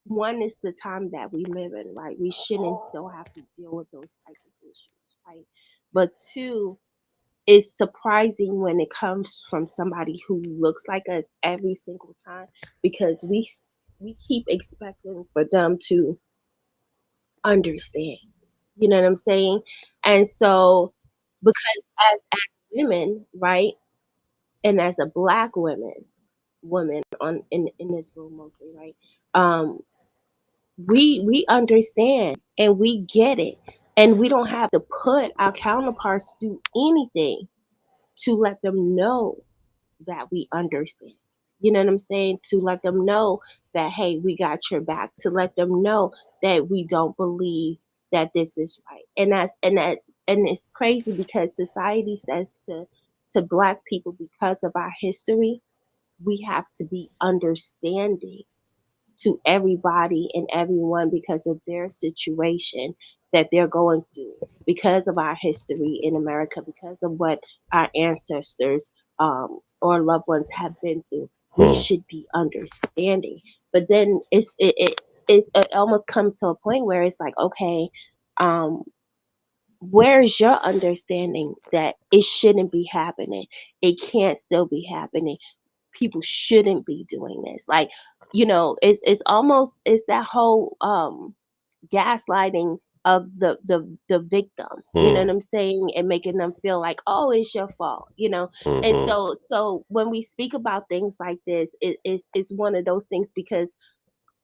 one is the time that we live in, right? We shouldn't still have to deal with those type of issues, right? But two, it's surprising when it comes from somebody who looks like us every single time because we keep expecting for them to understand. You know what I'm saying? And so because as women, right, and as a black woman on in this room mostly, right? Um, we understand and we get it, and we don't have to put our counterparts through anything to let them know that we understand. You know what I'm saying? To let them know that, hey, we got your back, to let them know that we don't believe that this is right. And it's crazy because society says to black people, because of our history, we have to be understanding to everybody and everyone because of their situation that they're going through, because of our history in America, because of what our ancestors or loved ones have been through. We Hmm. should be understanding. But then it almost comes to a point where it's like, okay, um, where's your understanding that it shouldn't be happening? It can't still be happening. People shouldn't be doing this. Like, it's almost it's that whole gaslighting of the victim. You know Hmm. what I'm saying? And making them feel like, oh, it's your fault. And Hmm. so when we speak about things like this, it's one of those things because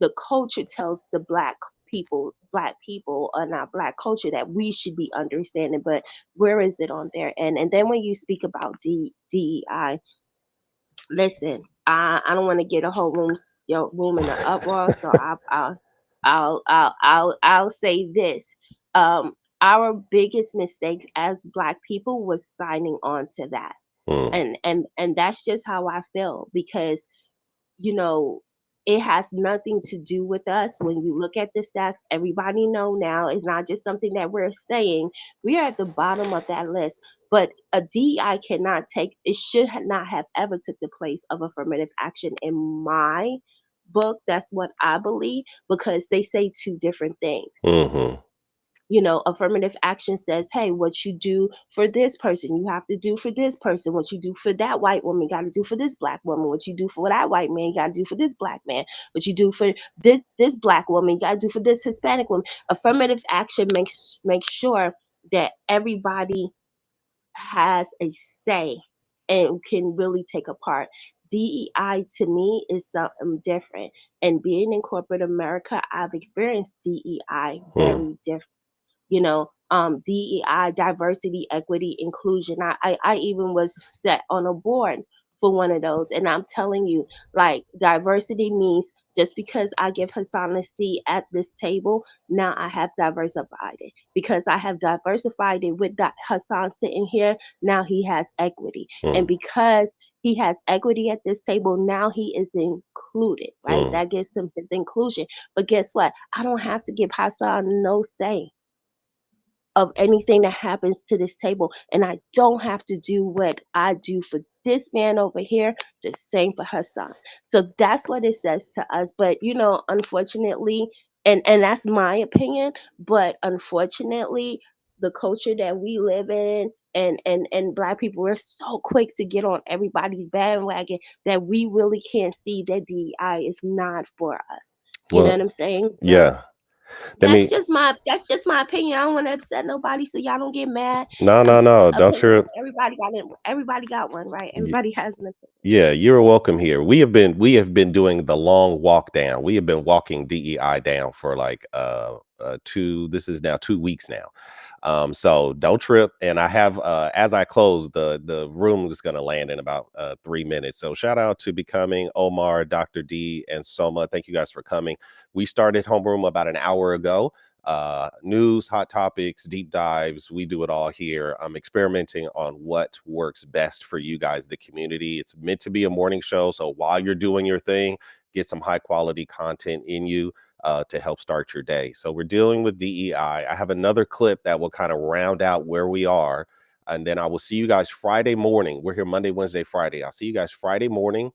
the culture tells the black people and our black culture that we should be understanding, but where is it on there? And then when you speak about DEI, listen, I don't want to get a whole room in an uproar, so I'll say this. Our biggest mistake as black people was signing on to that. Hmm. And that's just how I feel because you know, it has nothing to do with us. When you look at the stats, everybody know now it's not just something that we're saying. We are at the bottom of that list. But a DEI cannot take it should not have ever took the place of affirmative action in my book. That's what I believe because they say two different things. Hmm. Affirmative action says, hey, what you do for this person, you have to do for this person. What you do for that white woman, you got to do for this black woman. What you do for that white man, you got to do for this black man. What you do for this black woman, you got to do for this Hispanic woman. Affirmative action makes sure that everybody has a say and can really take a part. DEI to me is something different. And being in corporate America, I've experienced DEI Hmm. very different. DEI, diversity, equity, inclusion. I even was set on a board for one of those. And I'm telling you, like, diversity means just because I give Hassan a seat at this table, now I have diversified it. Because I have diversified it with that Hassan sitting here, now he has equity. And Mm, because he has equity at this table, now he is included, right? mm. That gives him his inclusion. But guess what? I don't have to give Hassan no say of anything that happens to this table. And I don't have to do what I do for this man over here, the same for Hassan. So that's what it says to us. But unfortunately, and that's my opinion, but unfortunately, the culture that we live in and black people, we're so quick to get on everybody's bandwagon that we really can't see that DEI is not for us. You know what Well, I'm saying? So yeah. Let me. that's just my opinion. I don't want to upset nobody, so y'all don't get mad. No, no, no. Don't Opinion. you? Everybody got one, right? Everybody has an opinion. Yeah, you're welcome here. We have been doing the long walk down. We have been walking DEI down for like two. This is now 2 weeks now. So don't trip. And I have as I close, the room is going to land in about 3 minutes. So shout out to Becoming, Omar, Dr. D, and Soma. Thank you guys for coming. We started Homeroom about an hour ago. News, hot topics, deep dives. We do it all here. I'm experimenting on what works best for you guys, the community. It's meant to be a morning show. So while you're doing your thing, get some high quality content in you to help start your day. So we're dealing with DEI. I have another clip that will kind of round out where we are. And then I will see you guys Friday morning. We're here Monday, Wednesday, Friday. I'll see you guys Friday morning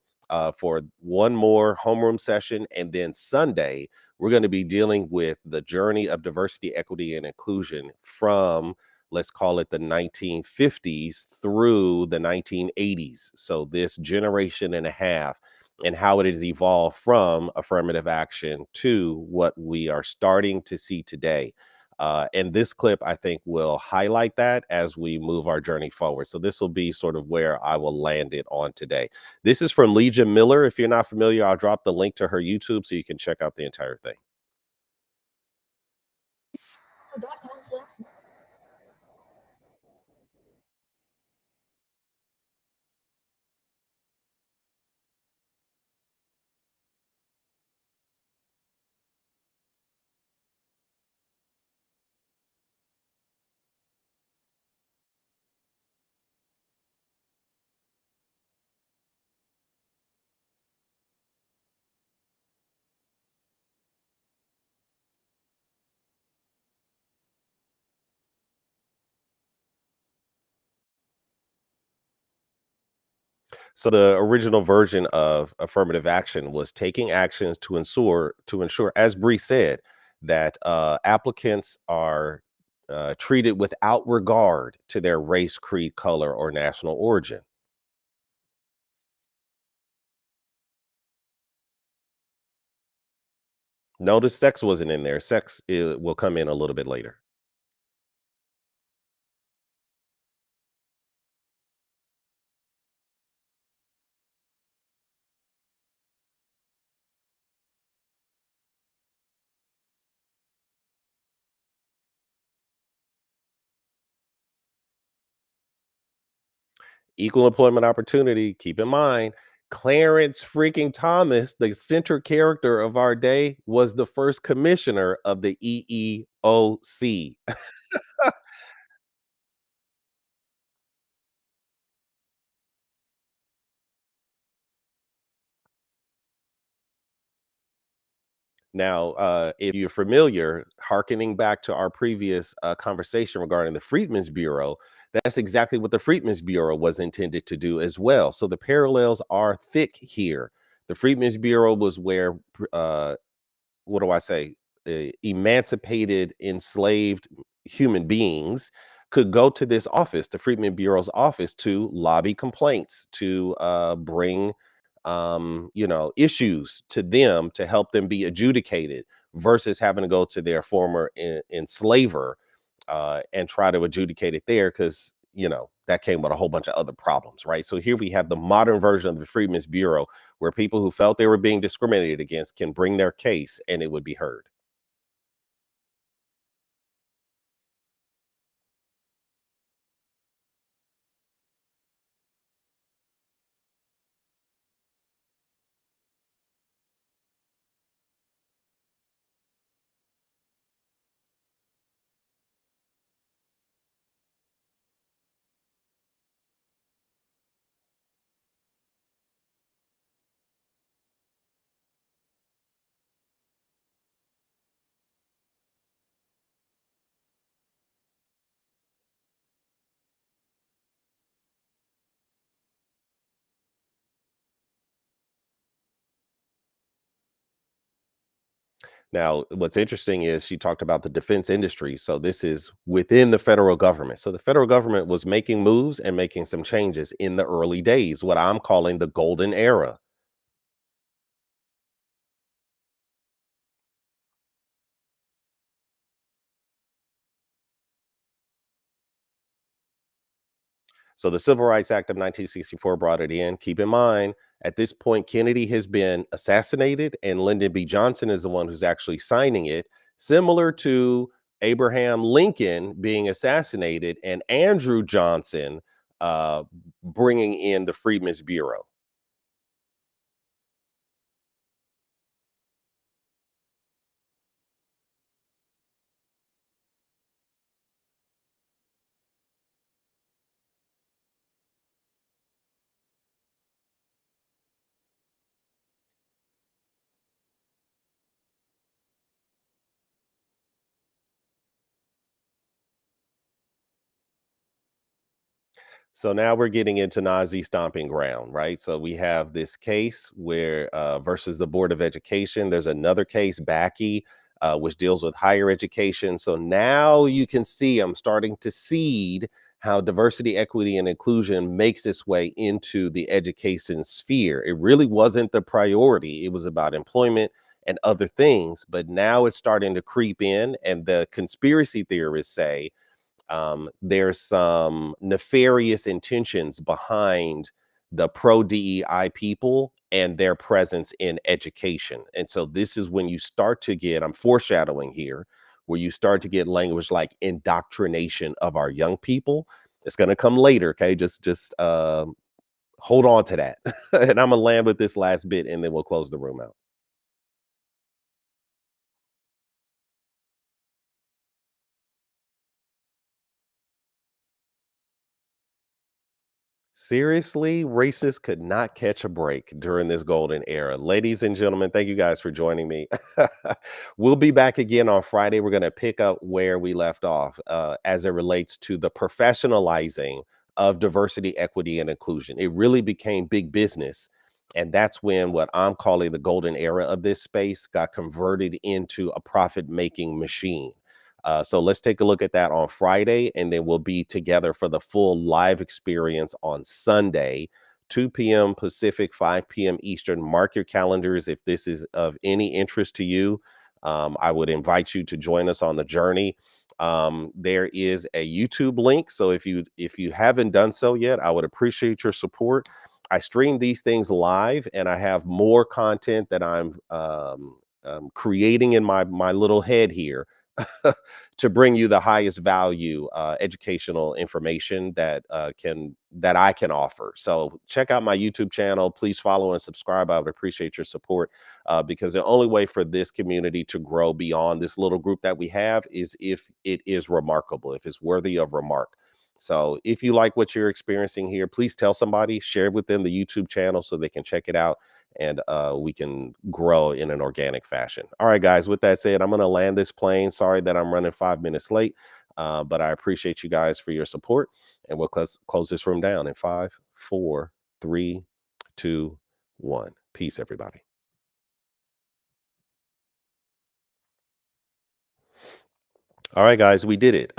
for one more homeroom session. And then Sunday, we're going to be dealing with the journey of diversity, equity, and inclusion from, let's call it, the 1950s through the 1980s. So this generation and a half, and how it has evolved from affirmative action to what we are starting to see today. And this clip, I think, will highlight that as we move our journey forward. So this will be sort of where I will land it on today. This is from Legion Miller. If you're not familiar, I'll drop the link to her YouTube so you can check out the entire thing. So the original version of affirmative action was taking actions to ensure, as Bree said, that applicants are treated without regard to their race, creed, color, or national origin. Notice sex wasn't in there. Sex will come in a little bit later. Equal employment opportunity. Keep in mind, Clarence freaking Thomas, the center character of our day, was the first commissioner of the EEOC. Now, if you're familiar, hearkening back to our previous conversation regarding the Freedmen's Bureau, that's exactly what the Freedmen's Bureau was intended to do as well. So the parallels are thick here. The Freedmen's Bureau was where what do I say, emancipated, enslaved human beings could go to this office, the Freedmen Bureau's office, to lobby complaints, to bring, issues to them to help them be adjudicated versus having to go to their former enslaver and try to adjudicate it there because, that came with a whole bunch of other problems, right? So here we have the modern version of the Freedmen's Bureau where people who felt they were being discriminated against can bring their case and it would be heard. Now, what's interesting is she talked about the defense industry. So this is within the federal government. So the federal government was making moves and making some changes in the early days, what I'm calling the golden era. So the Civil Rights Act of 1964 brought it in. Keep in mind, at this point, Kennedy has been assassinated, and Lyndon B. Johnson is the one who's actually signing it, similar to Abraham Lincoln being assassinated and Andrew Johnson uh, bringing in the Freedmen's Bureau. So now we're getting into Nazi stomping ground, right? So we have this case where versus the Board of Education. There's another case, Backy, which deals with higher education. So now you can see I'm starting to seed how diversity, equity, and inclusion makes its way into the education sphere. It really wasn't the priority. It was about employment and other things, but now it's starting to creep in, and the conspiracy theorists say there's some nefarious intentions behind the pro DEI people and their presence in education. And so this is when you start to get, I'm foreshadowing here, where you start to get language like indoctrination of our young people. It's going to come later. Okay. Just hold on to that. And I'm going to land with this last bit and then we'll close the room out. Seriously, racists could not catch a break during this golden era. Ladies and gentlemen, thank you guys for joining me. We'll be back again on Friday. We're going to pick up where we left off as it relates to the professionalizing of diversity, equity, and inclusion. It really became big business. And that's when what I'm calling the golden era of this space got converted into a profit making machine. So let's take a look at that on Friday, and then we'll be together for the full live experience on Sunday, 2 p.m. Pacific, 5 p.m. Eastern. Mark your calendars if this is of any interest to you. I would invite you to join us on the journey. There is a YouTube link, so if you haven't done so yet, I would appreciate your support. I stream these things live, and I have more content that I'm creating in my little head here to bring you the highest value educational information that I can offer. So check out my YouTube channel. Please follow and subscribe. I would appreciate your support because the only way for this community to grow beyond this little group that we have is if it is remarkable, if it's worthy of remark. So if you like what you're experiencing here, please tell somebody, share with them the YouTube channel so they can check it out, and we can grow in an organic fashion. All right, guys, with that said, I'm going to land this plane. Sorry that I'm running 5 minutes late, but I appreciate you guys for your support. And we'll close this room down in 5, 4, 3, 2, 1. Peace, everybody. All right, guys, we did it.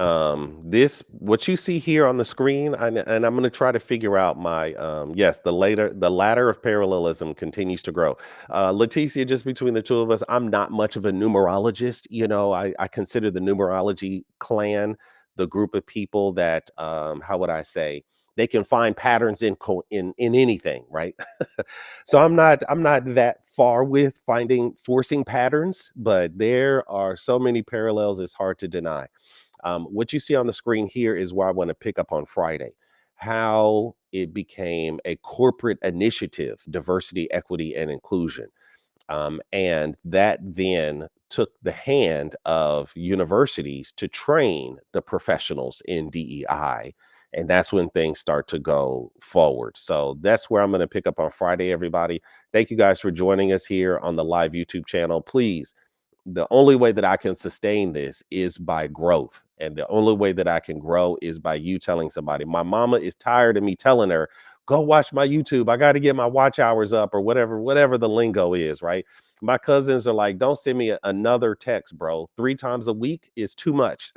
This what you see here on the screen, and I'm going to try to figure out my yes, the ladder of parallelism continues to grow. Leticia, just between the two of us, I'm not much of a numerologist. I consider the numerology clan the group of people that how would I say, they can find patterns in anything, right? So I'm not that far with forcing patterns, but there are so many parallels, it's hard to deny. What you see on the screen here is where I want to pick up on Friday, how it became a corporate initiative, diversity, equity, and inclusion. And that then took the hand of universities to train the professionals in DEI. And that's when things start to go forward. So that's where I'm going to pick up on Friday, everybody. Thank you guys for joining us here on the live YouTube channel. Please, the only way that I can sustain this is by growth. And the only way that I can grow is by you telling somebody. My mama is tired of me telling her, go watch my YouTube. I got to get my watch hours up or whatever the lingo is, right? My cousins are like, don't send me another text, bro. 3 times a week is too much.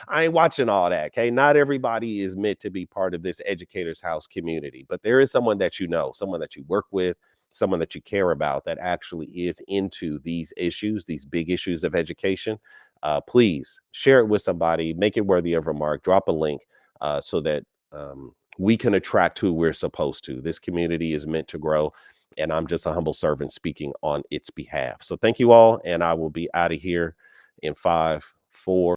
I ain't watching all that. Okay. Not everybody is meant to be part of this educators house community, but there is someone that you know, someone that you work with, someone that you care about that actually is into these issues, these big issues of education. Please share it with somebody, make it worthy of remark, drop a link so that we can attract who we're supposed to. This community is meant to grow, and I'm just a humble servant speaking on its behalf. So thank you all, and I will be out of here in 5, 4.